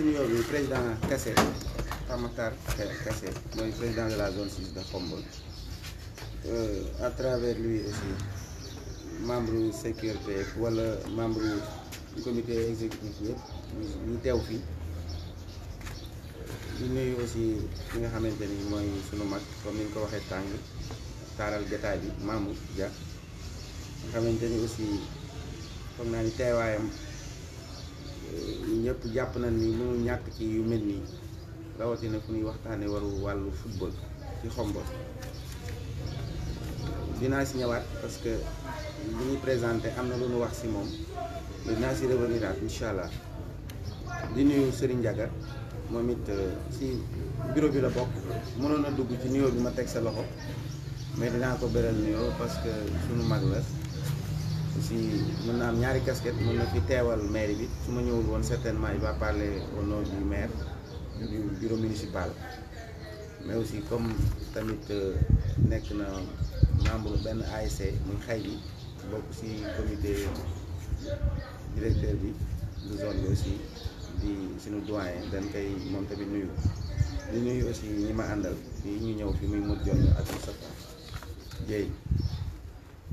si nuyoo bi président Kassé Pamatar Kassé mooy président de la zone 6 de Khombole à travers lui aussi membre sécurité wala membre du comité exécutif yëpp ñu teew fii di nuyu aussi ñi nga xamante ni mooy sunu mag comme ni ñu ko waxee tàng taaral jotaay bi Mamour Dia nga xamante ni aussi foog naa ni teewaayam ñëpp jàpp nañ ni mënul ñàkk ci yu mel nii rawatina fu ñuy waxtaanee wàllu football ci Khombole dinaa si ñëwaat parce que li ñuy présenté am na lu ñu wax si moom dinaa si revenir at incha allah di nuyu Serigne Ndiaga moom it si bureau bi la bokk mënoon a dugg ci nuyoo bi ma teg sa loxo mais dinaa ko beral nuyoo parce que sunu mag la aussi mën na am ñaari casquette mën na fi teewal maire bi su ma ñëwul woon certainement il va parler au nom du maire du bureau municipal mais aussi comme tamit nekk na membre benn ASC muy xay bi bokk ci comité directeur bi de zone bi aussi di suñu doyen dañ koy moom tamit nuyu di nuyu aussi ñi ma àndal fii ñu ñëw fi muy mut jon ak Moustapha Dieye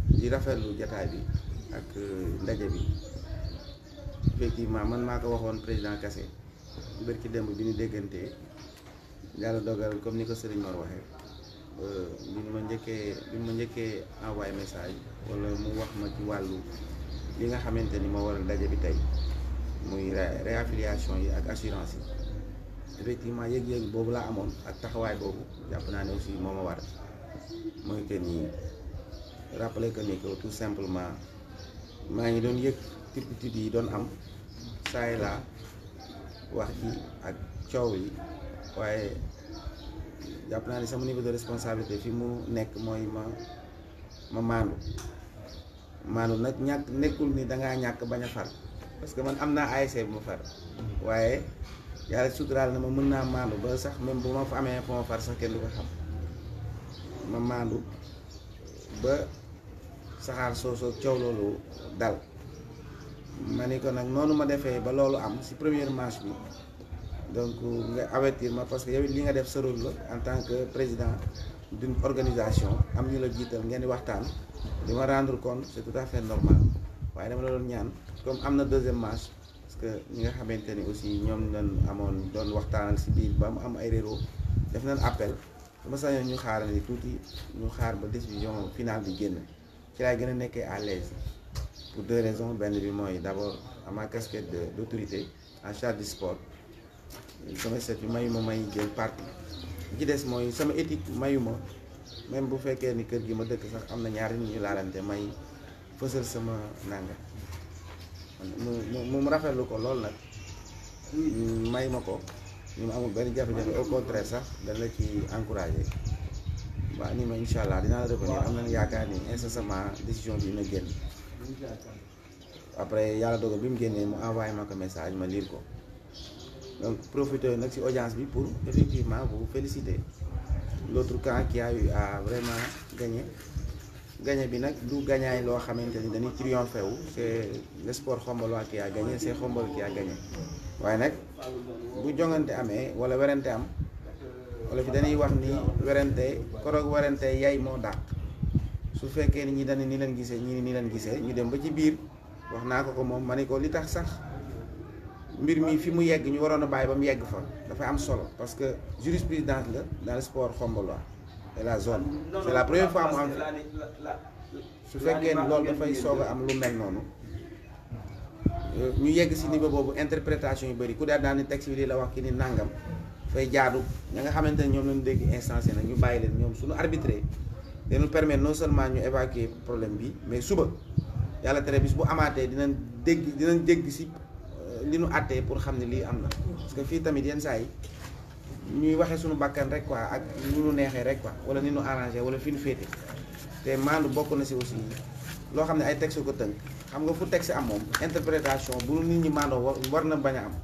di rafetlu jataay bi ak ndaje bi effectivement man maa ko waxoon président Kassé bërki démb bi ñu déggantee yàlla dogal comme ni ko Serigne Mor waxee bi ma njëkkee envoyé message wala mu wax ma ci wàllu li nga xamante ni moo waral ndaje bi tey muy réaffiliation yi ak assurance yi effectivement yëg-yëg boobu laa amoon ak taxawaay boobu jàpp naa ne aussi moo ma war mooy que ni rappeler que ni que tout simplement maa ngi doon yëg turpitude yi doon am saa laa wax ji ak coow yi waaye jàpp naa ni sama niveau de responsabilité fi mu nekk mooy ma maandu nag ñàkk nekkul ni dangaa ñàkk bañ a far parce que man am naa ASC bu ma far waaye yàlla suturaal na ma mën naa maandu ba sax même bu ma fa amee fa ma far sax kenn du ko xam ma maandu ba saxaar soosoo coow loolu dal ma ni ko nag noonu ma defee ba loolu am ci première marche bi donc nga avertir ma parce que yow li nga def sa rôle la en tant que président d'une organisation am ñu la jiital ngeen di waxtaan di ma rendre compte c'est tout à fait normal waaye dama la doon ñaan comme am na deuxième marche parce que ñi nga xamante ni aussi ñoom lañ amoon doon waxtaanal ci biir ba mu am ay réero def nañ appel dama sañoon ñu xaaral ni tuuti ñu xaar ba décision finale bi génn ci laay gën a nekkee à l'aise pour deux raisons benn bi mooy d'abord à ma casquette d'autorité en charge du sport sama set bi mayu ma may jël parti ci des mooy sama éthique mayu ma même bu fekkee ni kër gi ma dëkk sax am na ñaari nit ñu laalante may fësal sama nanga mu rafetlu ko lool nag may ma ko ñu ma amul benn jafe-jafe au contraire sax dañ la ci encouragé waaw ni ma incha allah dinaa la revenir am nañu yaakaar ni incessamment décision bi dina génn après yàlla dogal bi mu génnee mu envoyé ma ko message ma lire ko donc profité nag ci audience bi pour effectivement vous féliciter l'autre camp qui a eu à vraiment gagné bi nag du gagnaay loo xamante ni dañuy triomphé wu c'est le sport khombolois qui a gagné c'est Khombole qui a gagné waaye nag bu jongante amee wala werante am wala fi dañuy wax ni werante koroog werante yay moo dàq su fekkee ni ñi dañ ni leen gisee ñi ni leen gisee ñu dem ba ci biir wax naa ko moom ma ne ko li tax sax mbir mi fi mu yegg ñu waroon a bàyyi ba mu yegg fa dafa am solo parce que jurisprudence la dans le sport khombolois et la zone c'est la première fois mu am su fekkee ni loolu dafay soog a am lu mel noonu ñu yegg si niveau boobu interprétation yu bëri ku daal ni texte bi lii la wax ki ni nangam fay jaadu ña nga xamante ne ñoom lañu dégg instancé nag ñu bàyyi leen ñoom suñu arbitré dañu permettre non seulement ñu évacuer problème bi mais suba yàlla tere bis bu amaatee dinañ dégg si li nu àttee pour xam ne lii am na parce que fii tamit yenn saa yi ñuy waxee suñu bakkan rek quoi ak ni nu neexee rek quoi wala ni nu arrangé wala fi nu féete te maandu bokk na si aussi loo xam ne ay texte ko tënk xam nga fu texte am moom interprétation bu nit ñi maandoo war na bañ a am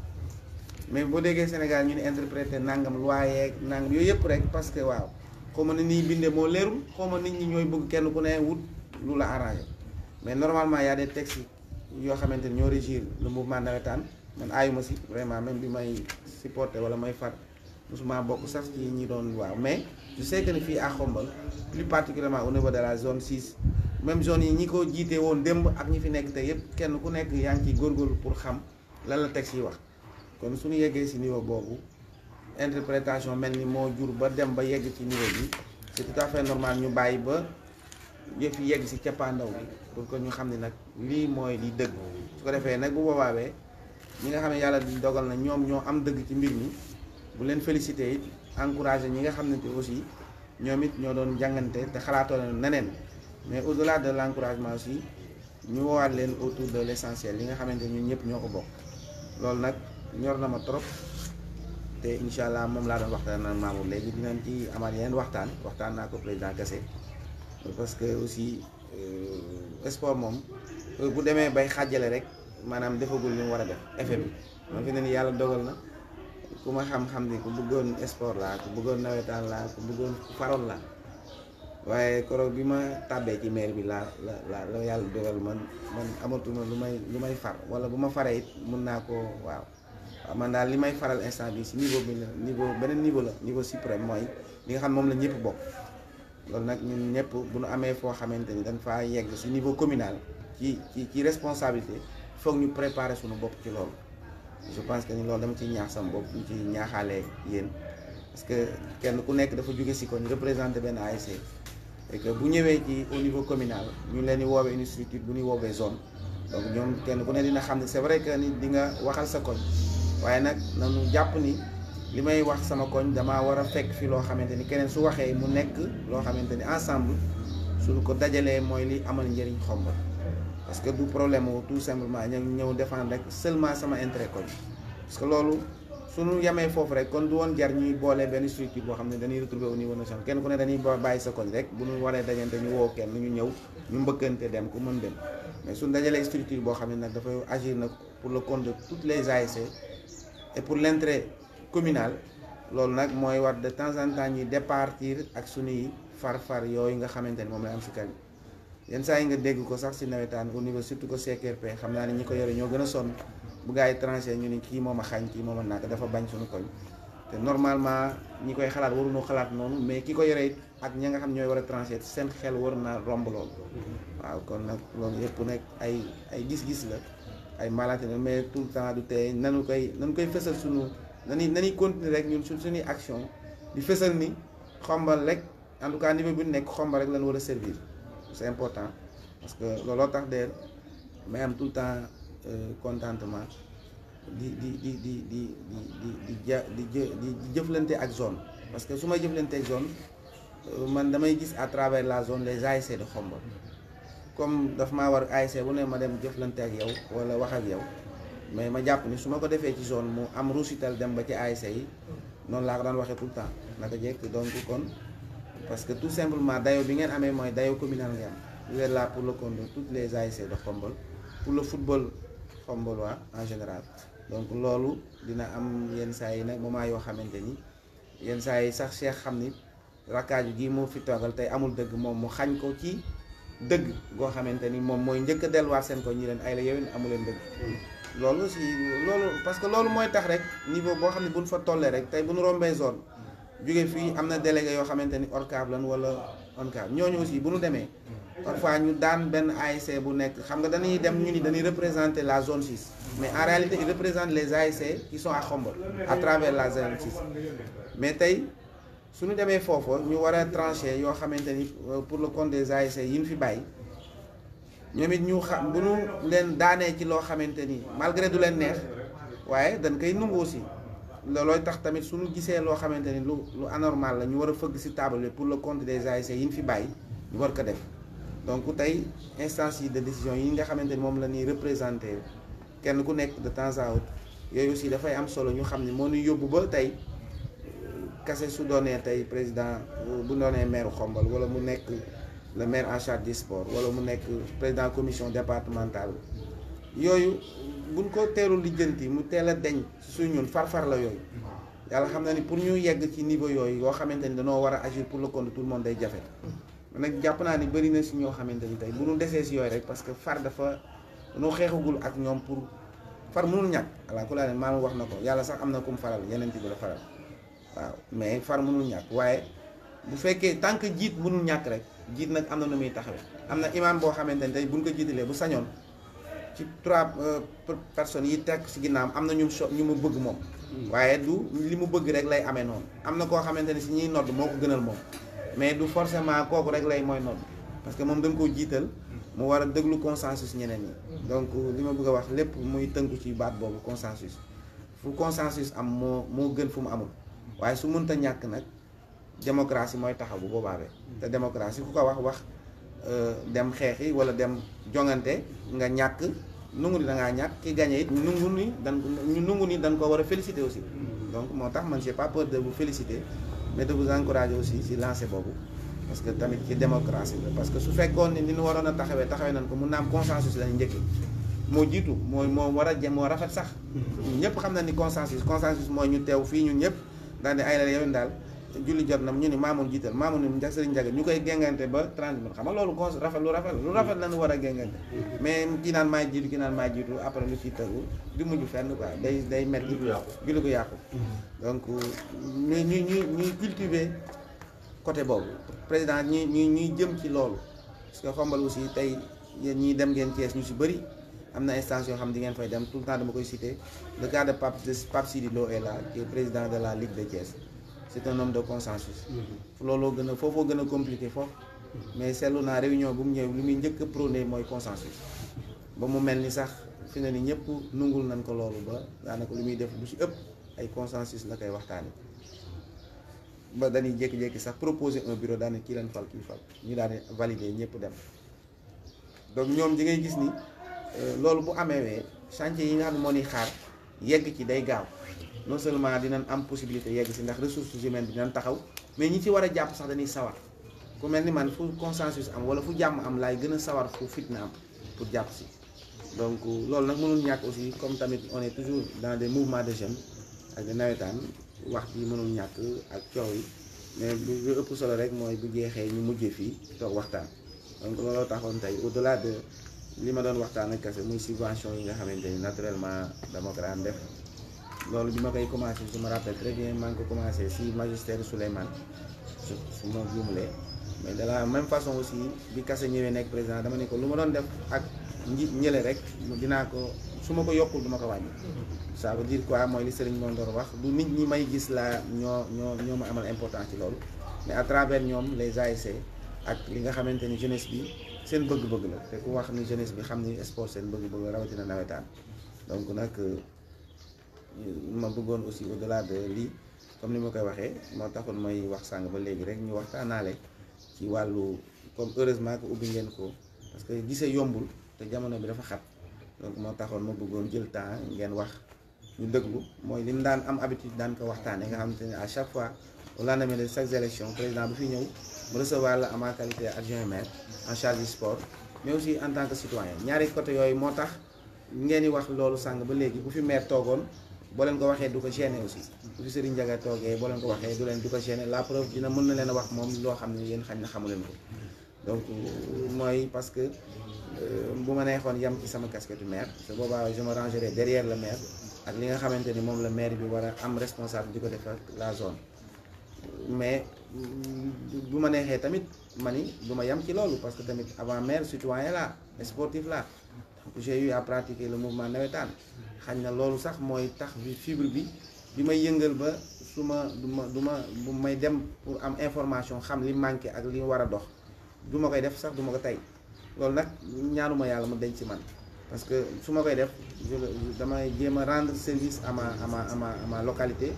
mais boo déggee Sénégal ñu ne interprété nangam loi yeeg nangam yooyu yëpp rek parce que waaw xaw ma ni ñuy bindee moo leerul xaw ma nit ñi ñooy bëgg kenn ku ne wut lu la arrangé mais normalement y a des textes yoo xamante ni ñoo régir le mouvement navétane man aayuma si vraiment, même bi may supporter wala may far musuma bokk sax ci ñi doon waaw, mais je sais que ni fii à Khombole plus particulièrement au niveau de la zone 6 même zone yi ñi ko jiite woon démb ak ñi fi nekk tey yëpp kenn ku nekk yaa ngi ciy góorgóorlu pour xam lan la texte yi wax. kon suñu yeggee si niveau boobu interprétation mel ni moo jur ba dem ba yegg ci niveau bi c'est tout à fait normal ñu bàyyi ba yëf yi yegg si cappaandaw bi pour que ñu xam ne nag lii mooy li dëgg. su ko defee nag bu boobaabee ñi nga xam ne yàlla dogal na ñoom ñoo am dëgg ci mbir mi bu leen félicité it encouragé ñi nga xam ne aussi ñoom it ñoo doon jàngante te xalaatoo leen neneen, mais au-delà de l'encouragement aussi ñu woowaat leen autour de l'essentiel li nga xamante ni ñun ñëpp ñoo ko bokk. loolu nag ñor na ma trop te incha allah moom laa doon waxtaan ak Mamour léegi dinañ ci amaat yeneen waxtaan naa ko président Kassé parce que aussi sport moom bu demee bay xàjjale rek maanaam defagul li mu war a def effet bi moom fi ne ni yàlla dogal na ku ma xam-xam ni ku bëggoon sport laa ku bëggoon nawetaan laa ku bëggoon faroon laa waaye koroog bi ma tàbbee ci maire bi la yàlla dogal man amatuma lu may far wala bu ma faree it mun naa ko waaw man daal li may faral instant bi si niveau bi la beneen niveau la niveau suprême mooy li nga xam moom la ñëpp bokk. loolu nag ñun ñëpp bu ñu amee foo xamante ni dañ faa yegg si niveau communal ci responsabilité foog ñu préparer suñu bopp ci loolu. je pense que ni loolu dama ciy ñaax sama bopp ñu ci ñaaxaale yéen parce que kenn ku nekk dafa jóge si koñ représenté benn ASC et que bu ñëwee ci au niveau communal ñu leen di woowee une structure bu ñuy woowee zone donc ñoom kenn ku ne dina xam ne c'est vrai que ni di nga waxal sa koñ waaye nag nañu jàpp ni li may wax sama koñ damaa war a fekk fi loo xamante ni keneen su waxee mu nekk loo xamante ni ensemble suñu ko dajalee mooy li amal njëriñ Khombole. parce que du problème tout simplement ñëw défendre rek seulement sama intérêt koñ parce que loolu suñu yamee foofu rek kon du woon jar ñuy boole benn structure boo xam ne dañuy retrouver au niveau national kenn ku ne dañuy bàyyi sa koñ rek bu ñu waree dajante ñu woo kenn ñu ñëw ñu mbëkkante dem ku mën dem mais suñu dajalee structure boo xam ne nag dafay agir nag pour le compte de toutes les ASC et pour l'intérêt communal loolu nag mooy war de temps en temps ñuy départir ak suñuy far yooyu nga xamante ni moom la am si kañ yenn saa yi nga dégg ko sax si nawetaan au niveau surtout que CKRP xam naa ne ñi ko yore ñoo gën a sonn bu gars yi tranché ñu ni kii moom a xañ kii moom a nàkk dafa bañ suñu koñ te normalement ñi koy xalaat waruñoo xalaat noonu mais ki ko yore ak ña nga xam ñooy war a tranché seen xel war na romb loolu waaw kon nag loolu yëpp nekk ay gis-gis la ay malaate na mais tout le temps du tey nanu koy fësal suñu nañuy continuer rek ñun suñuy action di fësal ni Khombole rek en tout cas niveau bi nekk Khombole rek lañu war a servir. c'est important parce que looloo tax de may am tout le temps contentement di jëflante ak zone parce que su may jëflante ak zone man damay gis à travers la zone les ASC de Khombole comme daf maa war ASC bu ne ma dem jëflante ak yow wala wax ak yow mais ma jàpp ni su ma ko defee ci zone mu am ruusital dem ba ci ASC yi noonu laa ko daan waxee tout le temps naka jekk donc kon parce que tout simplement dayo bi ngeen amee mooy dayo communal ngeen vous êtes là pour le compte de toutes les ASC de Khombole pour le football khombolois en général donc loolu dina am yenn saa yi nag moment yoo xamante ni yenn saa yi sax Cheikh xam ni rakkaaju gi moo fi toogal tey amul dëgg moom mu xañ ko ci dëgg goo xamante ni moom mooy njëkk a delluwaat seen ko ñi leen ay la yowin amu leen dëgg loolu si loolu parce que loolu mooy tax rek niveau boo xam ne buñ fa tollee rek tey bu ñu rombee zone jóge fii am na délégué yoo xamante ni ORCAV lan wala ONCAV ñooñu aussi bu ñu demee parfois ñu daan benn ASC bu nekk xam nga dañuy dem ñu ni dañuy représenter la zone 6 mais en réalité ils représentent les ASC qui sont à Khombole à travers la zone 6 mais tey suñu demee foofu ñu war a trancher yoo xamante ni pour le compte des ASC yi ñu fi bàyyi ñoom it ñu xam bu ñu leen daanee ci loo xamante ni malgré du leen neex waaye dañ koy nungu aussi loolooy tax tamit suñu gisee loo xamante ni lu anormal la ñu war a fëgg ci table bi pour le compte des ASC yi ñu fi bàyyi ñu war ko def donc tey instance yi de décision yi nga xamante ni moom la ñuy représenter kenn ku nekk de temps à autre yooyu aussi dafay am solo ñu xam ne moo ñu yóbbu ba tey Kassé su doonee tey président bu doonee maire Khombole wala mu nekk le maire en charge du sport wala mu nekk président commission départementale yooyu buñ ko teelul lijjanti mu teel a deñ su ñun farfar la yooyu yàlla xam na ni pour ñu yegg ci niveau yooyu yoo xamante ni dañoo war a agir pour le compte de tout le monde day jafe nag jàpp naa ni bëri na si ñoo xamante ni tey bu ñu desee si yooyu rek parce que far dafa dañoo xeexagul ak ñoom pour far mënul ñàkk ala ku laa ne maam wax na ko yàlla sax am na ku mu faral yeneen bi la faral waaw mais far mënul ñàkk waaye bu fekkee tant que jiit mënul ñàkk rek jiit nag am na nu muy taxawee. am na imaam boo xamante ne tey buñ ko jiitalee bu sañoon ci 3 personnes yi teg si ginnaam am na ñu mu bëgg moom. waaye du li mu bëgg rek lay amee noonu. am na koo xamante ne si ñuy nodd moo ko gënal moom mais du forcément kooku rek lay mooy nodd parce que moom dañ koo jiital mu war a déglu consensus ñeneen ñi. donc li ma bëgg a wax lépp muy tënku ci baat boobu consensus fu consensus am moo gën fu mu amul waaye su mënta ñàkk nag démocratie mooy taxaw bu boobaa te démocratie ku ko wax dem xeexi wala dem jongante nga ñàkk nungu ni da ngaa ñàkk ki gagné it nungu ni dañ ko war a féliciter aussi. donc moo tax man j'ai pas peur de vous féliciter mais de vous encourager aussi si lancer boobu parce que tamit ci démocratie la parce que su fekkoon ni ñu waroon a taxawee nañ ko mun naa am consensus lañu njëkk moo jiitu moo war a moo rafet sax ñëpp xam na ni consensus mooy ñu teew fii ñun ñëpp daal di ay la yow daal julli jot na ñu ni maamoon jiital maamoon ni njag sëriñ Njaga ñu koy géngante ba 30 minutes xam nga loolu lu rafet lañu war a géngante mais kii naan maay jiitu kii naan maay jiitu après lu ciy tëgu du mujj fenn quoi day metti julli ko yàqu donc ñuy cultiver côté boobu président ñuy jëm ci loolu parce que xombal aussi tey yéen ñii dem ngeen Thiès ñu si bëri am na instance yoo xam di ngeen fay dem tout le temps dama koy citer le cas de Pape Sidi Lo est là qui est président de la Ligue de Thiès c'est un homme de consensus looloo gën a foofoo gën a compliqué foofu mais seetlu naa réunion bu mu ñëw li muy njëkk a prôné mooy consensus ba mu mel ni sax fi ne ni ñëpp nungul nañ ko loolu ba daanaka lu muy def lu si ëpp ay consensus la koy waxtaane ba dañuy jékki-jékki sax proposer un bureau daane kii leen fal kii fal ñu daal di valider ñëpp dem donc ñoom di ngay gis ni loolu bu amee chantier yi nga xam ne moo ni xaar yegg ci day gaaw non seulement dinañ am possibilité yegg si ndax ressources humaines bi dinañ taxaw mais ñi ci war a jàpp sax dañuy sawar ku mel ni man fu consensus am wala fu jàmm am laay gën a sawar fu fitna am pour jàpp si donc loolu nag mënul ñàkk aussi comme tamit on est toujours dans des mouvements de jeunes ak de nawetaan wax ji mënul ñàkk ak coow yi mais lu ëpp solo rek mooy bu jeexee ñu mujjee fii toog waxtaan donc looloo taxoon tey au delà de li ma doon waxtaan ak kese muy subvention yi nga xamante ni naturellement dama ko daan def loolu bi ma koy commencé je me rappelle très bien maa ngi ko commencé si magistère Souleymane su ma juumlee mais de la même façon aussi bi kase ñëwee nekk président dama ne ko lu ma doon def ak ñële rek dinaa ko su ma ko yokkul du ma ko wàññi. ça veut dire quoi mooy li Serigne moom doon wax du nit ñi may gis laa ñoo ma amal importance ci loolu mais à travers ñoom les ASC ak li nga xamante ni jeunesse bi seen bëgg-bëgg la te ku wax ni jeunesse bi xam ni sport seen bëgg-bëgg la rawatina nawetaan donc nag ma bëggoon aussi au delà de lii comme ni ma koy waxee moo taxoon may wax sàng ba léegi rek ñu waxtaanaale ci wàllu comme heureusement que ubbi ngeen ko parce que gisee yombul te jamono bi dafa xat donc moo taxoon ma bëggoon jël temps ngeen wax ñu dëglu mooy li ñu daan am habitude daan ko waxtaanee nga xamante ne à chaque fois au lendemain de chaque élection président bu fi ñëw mu recevoir la en ma qualité adjoint maire en charge du sport mais aussi en tant que citoyen ñaari côté yooyu moo tax ngeen di wax loolu sàng ba léegi bu fi maire toogoon boo leen ko waxee du ko gêner aussi bu fi Serigne Ndiaga toogee boo leen ko waxee du ko gêner la preuve dina mën na leen a wax moom loo xam ne yéen xañ na xamu leen ko donc mooy parce que bu ma neexoon yam ci sama casquette maire te boobaa je me rangerai derrière le maire ak li nga xamante ni moom la maire bi war a am responsable di ko def ak la zone mais bu ma neexee tamit ma ni du ma yam ci loolu parce que tamit avant maire citoyen la sportif la donc j'ai eu à pratiquer le mouvement nawetaan xañ na loolu sax mooy tax fibre bi may yëngal ba su ma bu may dem pour am information xam li manqué ak li war a dox du ma koy def sax du ma ko tey loolu nag ñaanuma yàlla mu denc ci man parce que su ma koy def damay jéem a rendre service à ma localité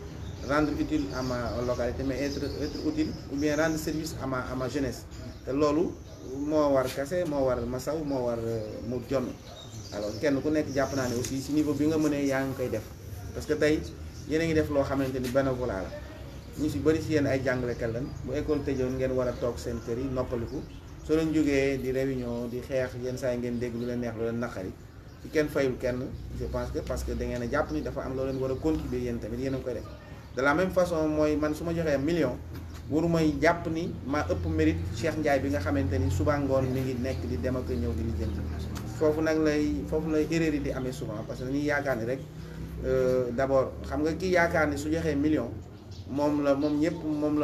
rendre utile à ma localité mais être utile ou bien rendre service à ma jeunesse te loolu moo war kase moo war masaw moo war mu jonn alors kenn ku nekk jàpp naa ne aussi si niveau bi nga mënee yaa ngi koy def parce que tey yéen a ngi def loo xamante ni bénévolat la ñu si bëri si yéen ay jàngalekat lañ bu école tëjoon ngeen war a toog seen kër yi noppaliku soo leen jógee di réunion di xeex yenn saa yi ngeen dégg lu leen neex lu leen naqari ci kenn fayul kenn je pense que parce que da ngeen a jàpp ni dafa am loo leen war a contribuer yéen tamit yéen a ngi koy def de la même façon mooy man su ma joxee million warumay jàpp ni maa ëpp mérite Cheikh Ndiaye bi nga xamante ni suba ngoon mi ngi nekk di dem ak ñëw di lijjanti foofu lay erreur yi di amee souvent parce que dañuy yaakaar ni rek d'abord xam nga kii yaakaar ni su joxee million moom ñëpp moom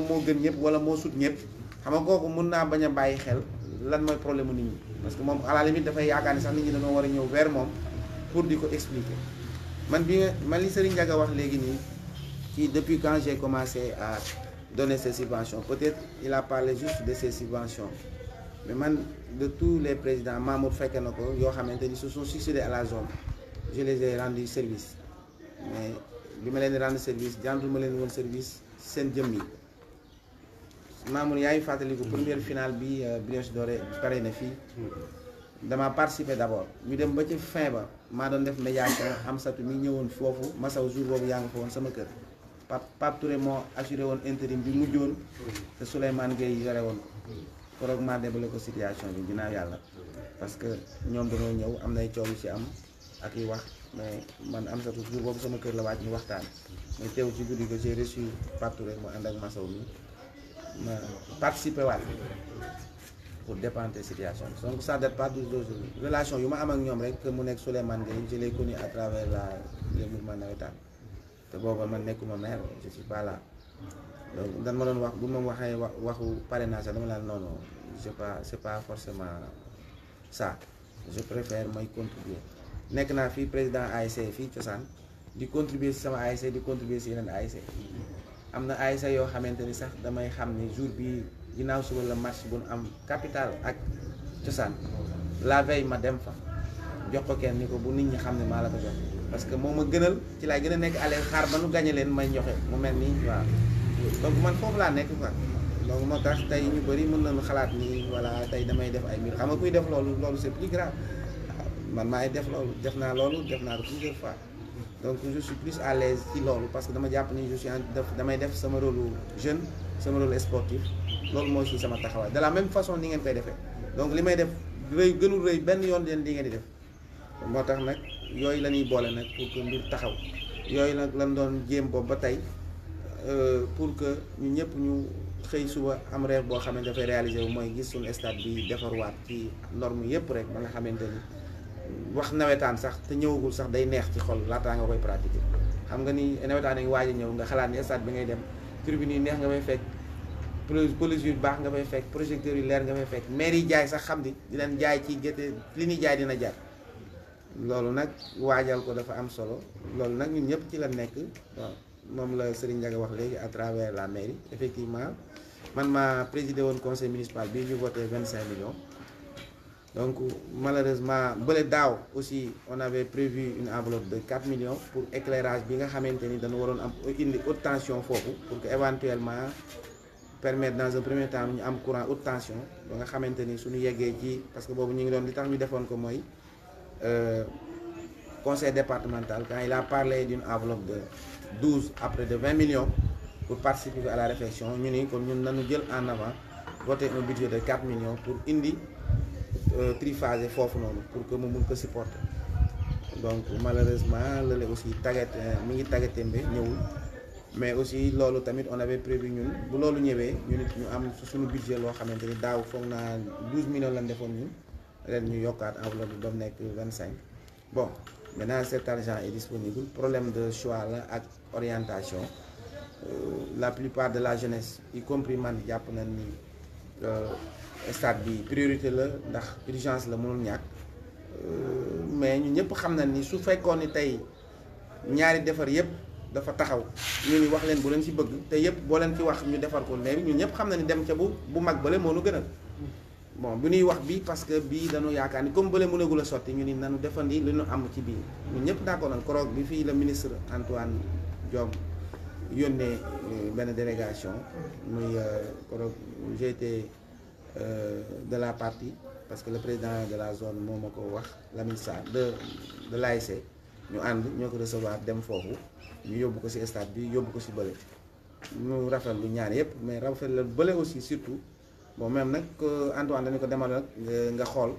moo gën ñëpp wala moo sut ñëpp xam nga kooku mun naa bañ a bàyyi xel lan mooy problème nit ñi parce que moom à la limite dafay yaakaar ni sax nit ñi dañoo war a ñëw vers moom pour di ko expliquer man li Serigne Ndiaga wax léegi nii qui depuis quand j'ai commencé à donner ces subventions peut-être il a parlé juste de ces subventions mais man de tous les présidents Mamour fekke na ko yoo xamante ni se sont succédés à la zone je les ai rendu service mais bi ma leen di rendre service jàndul ma leen woon service seen jëm yi Mamour yaa ngi fàttaliku première finale bi Brioche Dorée pare na fii dama participer d'abord ñu dem ba ci fin ba maa doon def médiation am satu mi ñëwoon foofu Massaw jour boobu yaa nga fa woon sama kër Pape Touré moo assuré woon intérim bi mujjoon te Souleymane Gueye yore woon koroog maa débale ko situation bi ginnaaw yàlla parce que ñoom dañoo ñëw am nay coow yu ci am ak yi wax mais man am satu jour boobu sama kër la wàcc ñu waxtaan mais teew ci guddi ko j'ai reçu Pape Touré mu ànd ak Massaw mi ma participer waat pour dépenter situation bi donc ça date pas de relation yu ma am ak ñoom rek que mu nekk Souleymane Gueye je l'ai connu à travers le mouvement navétane te booba man nekkuma maire je suis pas là donc dan ma doon wax bu ma waxee waxu parrainage dama la non non c'est pas forcément ça je préfère may contribuer nekk naa fii président ASC fii cosaan di contribuer si sama ASC di contribuer si yeneen ASC am na ASC yoo xamante ni sax damay xam ni jour bi ginnaaw suba la match bu nu am capital ak cosaan la veille ma dem fa jox ko kenn ni ko bu nit ñi xam ne maa la ko jox parce que moom ma gënal ci laay gën a nekk allé xaar ba nu gañe leen may joxe mu mel nii waaw donc man foofu laa nekk quoi donc moo tax tey ñu bëri mën nañu xalaat ni voilà tey damay def ay mbir xam nga kuy def loolu c'est plus grave man maay def loolu def naa ko plusieurs fois donc je suis plus à l'aise ci loolu parce que dama jàpp ni je suis damay def sama rôle jeune sama rôle sportif loolu mooy si sama taxawaay de la même façon ni ngeen koy defee donc li may def rëy gënul rëy benn yoon leen li ngeen di def moo tax nag yooyu la ñuy boole nag pour que mbir taxaw yooyu nag lan doon jéem boobu ba tey pour que ñu ñëpp ñu xëy suba am rêve boo xamante dafay réaliser wu mooy gis suñu stade bi defarwaat ci norme yëpp rek ba nga xamante ni wax nawetaan sax te ñëwagul sax day neex ci xol laataa nga koy pratiquer xam nga ni nawetaan ngi waaj a ñëw nga xalaat ni stade bi ngay dem tribune yi neex nga fay fekk pelouse yu baax nga fay fekk projecteurs yu leer nga fay fekk maire yi jaay sax xam ni di leen jaay ci gerte li ñuy jaay dina jar loolu nag waajal ko dafa am solo loolu nag ñun ñëpp ci la nekk waaw moom la Serigne Ndiaga wax léegi à travers la mairie effectivement man ma présidé woon conseil municipal bi ñu voté 25 millions donc malheureusement bële daaw aussi on avait prévu une enveloppe de 4 millions pour éclairage bi nga xamante ni dañu waroon am indi haute tension foofu pour que éventuellement permettre dans un premier temps ñu am courant haute tension ba nga xamante ni suñu yeggee ci parce que boobu ñu ngi doon li tax ñu defoon ko mooy conseil départemental quand il a parlé d'une enveloppe de 12 après de 20 millions pour participer à la réflexion ñu ni kon ñun nañu jël en avant voter un budget de 4 millions pour indi triphasé foofu noonu pour que mu mun ko supporter donc malheureusement lële aussi mi ngi taggatémbe ñëwul mais aussi loolu tamit on avait prévu ñun bu loolu ñëwee ñu nit ñu am suñu budget loo xamante ni daaw foog naa 12 millions lañ defoon ñun ren ñu yokkaat enveloppe bi ba mu nekk 25 bon maintenant cet argent est disponible problème de choix la ak orientation la plupart de la jeunesse y compris man jàpp nañ ni stade bi priorité la ndax urgence la mënul ñàkk mais ñu ñëpp xam nañ ni su fekkoon ni tey ñaari defar yëpp dafa taxaw ñu ni wax leen bu leen ci bëgg te yëpp boo leen ci wax ñu defar ko mais ñun ñëpp xam na ni dem ca bu mag bële moo nu gënal bon bu ñuy wax bii parce que bii dañu yaakaar ni comme bële mënagul a sotti ñu ni nanu defandi li ñu am ci bii ñun ñëpp d'accord nañ koroog bi fii le ministre Antoine Diome yónnee benn délégation muy koroog j'ai été de la partie parce que le président de la zone moo ma ko wax Lamine Sarr de l'ASC ñu ànd ñoo ko recevoir dem foofu ñu yóbbu ko ci stade bi yóbbu ko ci bële ñu rafetlu ñaar yëpp mais rafetlu bële aussi surtout bon même nag Antoine dañu ko demal nag nga xool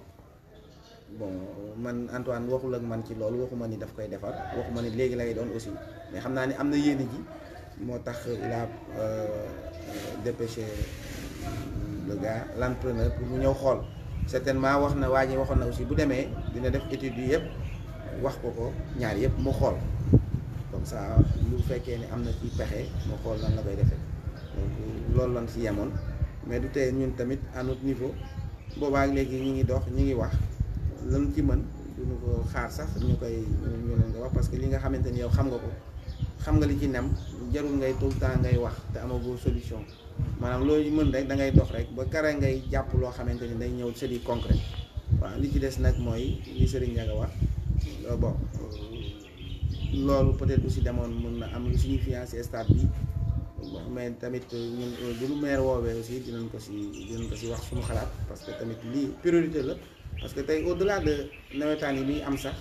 bon man Antoine waxul ak man ci loolu waxuma ni daf koy defar waxuma ni léegi lay doon aussi mais xam naa ni am na yéene ji moo tax il a dépêché le gars l'entraîneur pour mu ñëw xool certainement wax na waa ji waxoon na aussi bu demee dina def étude yi yëpp wax ko ñaar yëpp mu xool comme ça lu fekkee ni am na ci pexe mu xool nan la koy defee donc loolu lañ si yemoon mais du tey ñun tamit à notre niveau boobaak léegi ñi ngi dox ñi ngi wax lan ci mën duñu ko xaar sax ñu leen ko wax parce que li nga xamante ni yow xam nga ko xam nga li ci nem jarul ngay tout le temps ngay wax te amagoo solution maanaam loolu mën rek da ngay dox rek ba kare ngay jàpp loo xamante ni day ñëw c'est du concret waaw li ci des nag mooy li Serigne Ndiaga wax bon loolu peut-être aussi demoon mën na am lu signifiant ci stade bi mais tamit ñun bu lu maire woowee aussi dinañ ko ci wax suñu xalaat parce que tamit lii priorité la parce que tey au-delà de nawetaan yi bi am sax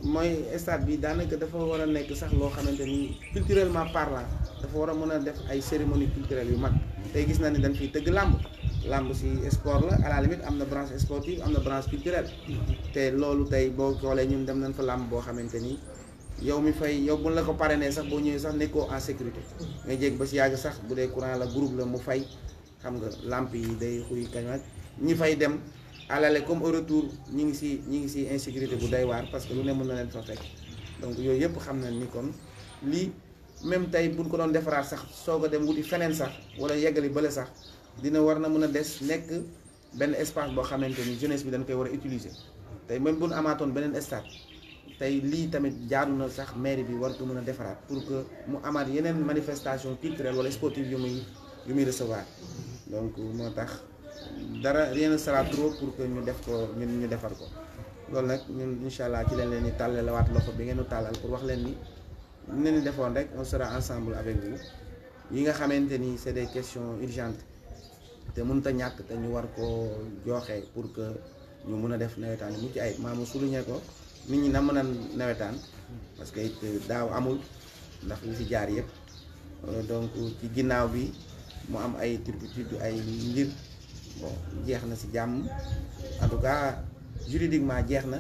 mooy stade bi daanaka dafa war a nekk sax loo xamante ni culturellement parlant dafa war a mën a def ay cérémonie culturelle yu mag tey gis na ni dañ fiy tëgg làmb ci sport la à la limite am na branche sportive am na branche culturelle te loolu tey boo xoolee ñun dem nañ fa làmb boo xamante ni yow mi fay yow bu la ko parrainé sax boo ñëwee sax nekkoo en sécurité nga jég ba si yàgg sax bu dee courant la groupe la mu fay xam nga lamp yi day xuy kañ ñi fay dem alale comme au retour ñi ngi si insécurité bu day waar parce que lu ne mën na leen fa fekk donc yooyu yëpp xam na ni kon lii même tey buñ ko doon defaraat sax soog a dem wuti feneen sax wala yeggali bële sax dina war na mën a des nekk benn espace boo xamante ni jeunesse bi dañ koy war a utiliser tey même buñ amaatoon beneen stade tey lii tamit jaadu na sax mairie bi war ko mën a defaraat pour que mu amaat yeneen manifestation culturelle wala sportive yu muy recevoir donc moo tax dara rien ne sera trop pour que ñu def ko ñu defar ko loolu nag ñun incha allah ci leen leen di tàllalewaat loxo bi ngeen di tàllal pour wax leen ni ñu leen di defoon rek on sera ensemble avec vous yi nga xamante ni c'est des questions urgentes te mënut a ñàkk te ñu war ko joxe pour que ñu mën a def nawetaan mu ci ay maamu souligné ko nit ñi na mën a nawetaan parce que it daaw amul ndax li ci jaar yëpp donc ci ginnaaw bi mu am ay turpitude ay mbir bon jeex na ci jàmm en tout cas juridiquement jeex na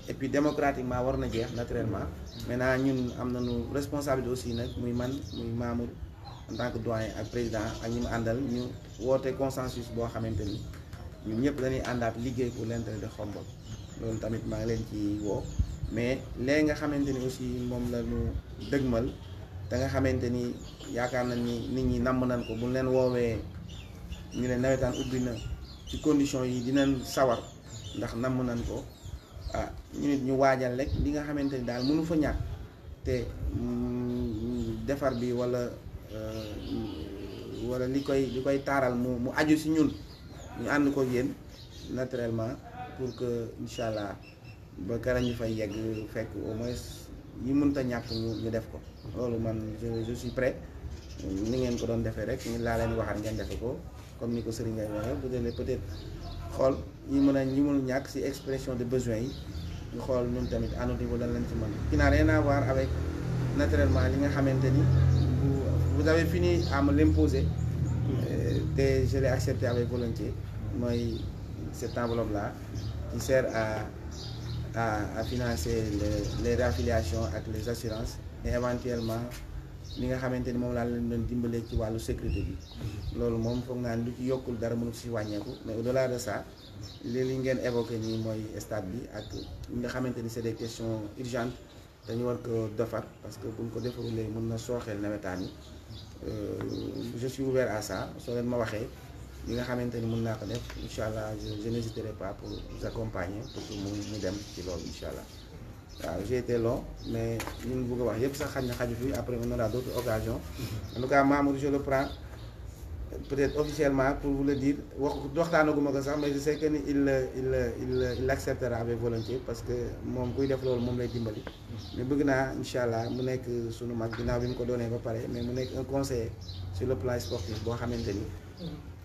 et puis démocratiquement war na jeex naturellement maintenant ñun am nañu responsabilité aussi nag muy man muy Mamour en tant que doyen ak président ak ñi mu àndal ñu woote consensus boo xamante ni ñun ñëpp dañuy àndaat liggéey pour l'intérêt de Khombole loolu tamit maa ngi leen ci woo mais léegi nga xamante ni aussi moom la ñu dëgmal te nga xamante ni yaakaar nañ ni nit ñi namm nañ ko bu leen woowee ñu ne nawetaan ubbi na ci condition yi dinañ sawar ndax namm nañ ko ah ñu nit ñu waajal rek li nga xamante ni daal mënu fa ñàkk te defar bi wala li koy taaral mu aju si ñun ñu ànd ko yéen naturellement pour que incha allah ba kara ñu fay yegg fekk au moins yi mënta ñàkk ñu def ko loolu man je suis prêt ni ngeen ko doon defee rek ñu laa leen waxaat ngeen defe ko comme ni ko Serigne ngay waxee bu dee peut-être xool ñi mënul ñàkk ci expression de besoin yi ñu xool ñun tamit à notre niveau lan lañ ci mën qui n'a rien à voir avec naturellement li nga xamante ni vous avez fini à me l'imposer te je l'ai accepté avec volonté mooy cette enveloppe là qui sert à financer les réaffiliations ak les assurances et éventuellement li nga xamante ni moom laa leen doon dimbalee ci wàllu sécurité bi loolu moom foog naa lu ci yokkul dara mënu ci wàññeeku mais au-delà de ça li ngeen évoqué nii mooy stade bi ak li nga xamante ni c'est des questions urgentes dañu war ko defar parce que buñ ko defarulee mën na sooxeel nawetaan yi je suis ouvert à ça soo leen ma waxee li nga xamante ni mën naa ko def incha allah je n'hésiterai pas pour vous accompagner pour que mu dem ci loolu incha allah waaw j'ai été long mais li ñu bëgg a wax yëpp sax xaj na xaju fi après on aura d'autres occasions en tout cas Mamour je le prends peut-être officiellement pour vous le dire waxtaanaguma ko sax mais je sais que ni il acceptera avec volonté parce que moom kuy def loolu moom lay dimbali mais bëgg naa incha allah mu nekk sunu mag ginnaaw bi mu ko doonee ba pare mais mu nekk un conseiller sur le plan sportif boo xamante ni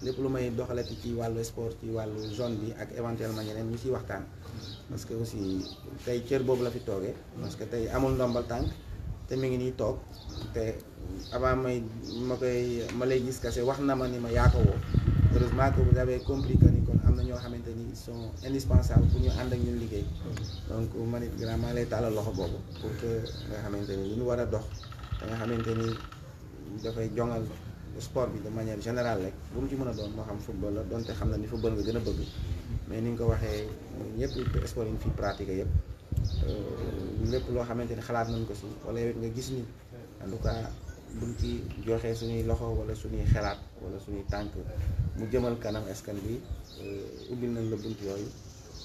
lépp lu may doxalati ci wàllu sport ci wàllu zone bi ak éventuellement ñeneen ñu ciy waxtaan parce que aussi tey cër boobu la fi toogee parce que tey amul ndombal tànk te mi ngi nii toog te avant ma lay gis kase wax na ma ni ma yaa ko woo heureusement que vous avez compris que ni kon am na ñoo xamante ni ils sont indispensables pour ñu ànd ak ñun liggéey donc man it vraiment lay tàllal loxo boobu pour que nga xamante ni lu ñu war a dox te nga xamante ni dafay jongal sport bi de manière générale rek bu mu ci mën a doon moo xam football la donte xam na ni football nga gën a bëgg mais ni nga ko waxee ñëpp sport yi ñu fi pratiquer yëpp lépp loo xamante ni xalaat nañ ko si wala yow nga gis ni en tout cas buñ ci joxee suñuy loxo wala suñuy xalaat wala suñuy tànk mu jëmal kanam askan bi ubbil nañ la bunt yooyu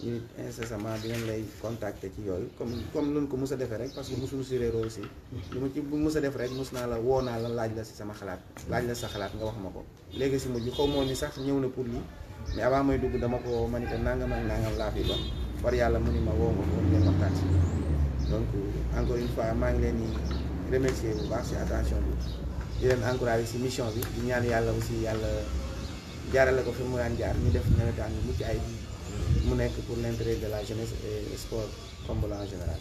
ñu nit incessamment dinañ lay contacter ci yooyu comme luñ ko mës a defee rek parce que mosuñu si réeroo aussi lu ma ci bu mës a def rek mos naa la woo naa la laaj la si sama xalaat laaj la sa xalaat nga wax ma ko léegi si mujj xaw moo ni sax ñëw na pour lii mais avant may dugg dama ko manité nangam ak nangam laa fi doon par yàlla mu ni ma woo ma ko ngeen waxtaan si donc encore une fois maa ngi leen di remercier bu baax si attention bi di leen encourager si mission bi di ñaan yàlla aussi yàlla jaarale ko fi mu daan jaar ñu def nawetaan bi mucc ay mu nekk pour l'intérêt de la jeunesse et sport comme en général